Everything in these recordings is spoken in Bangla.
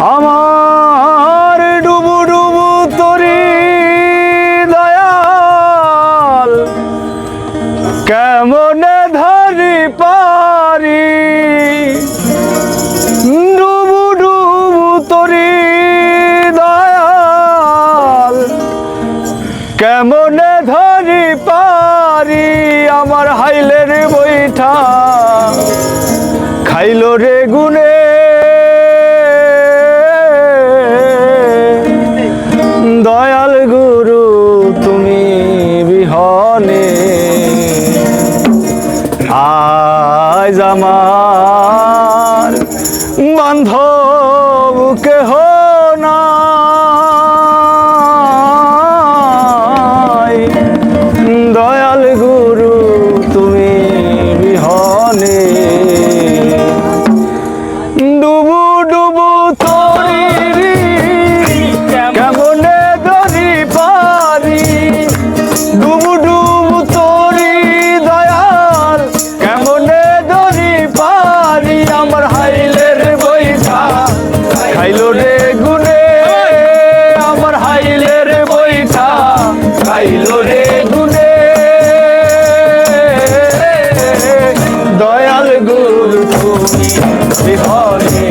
আমার ডুবু ডুবু তরি দয়াল কেমনে ধরি পারি ডুবু ডুবু তরি দয়াল কেমনে ধরি পারি আমার হাইলের বৈঠা খাইলো রে গুনে দয়াল গুরু তুমি বিহনে আজ আমার বান্ধব কেহ নাই দয়াল গুরু তুমি বিহনে ডুবু ডুবু তরি কেমনে ধরি পারি ডুবু ডুবু তরি দয়াল কেমনে ধরি পারি আমার হাইলের বৈঠা খাইলো রে গুনে আমার হাইলের বৈঠা খাইলো রে গুনে দয়াল গুরু তুমি বিহনে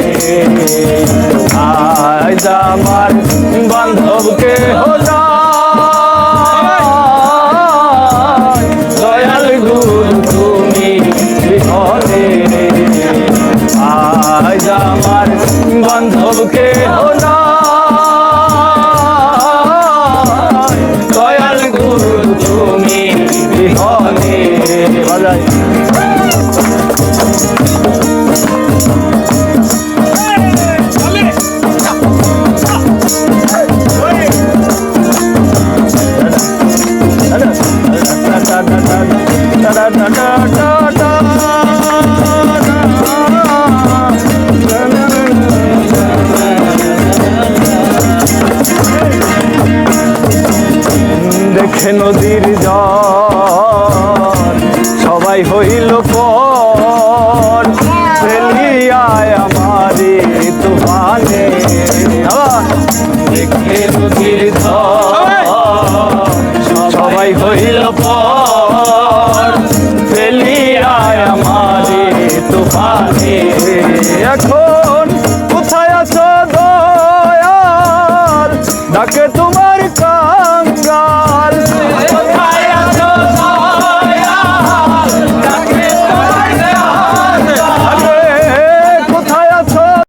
আজ আমার বান্ধবকে হোনা দয়াল গুরু তুমি বিহনে আজ আমার বান্ধবকে হোনা দয়াল গুরু তুমি বিহনে বাজাই দেখে নদীর জল সবাই হইল পর ফেলিয়ায় আমারে তুফানে দেখে নদীর জল সবাই হইল পর ফেলিয়ায় আমারে তুফানে এখন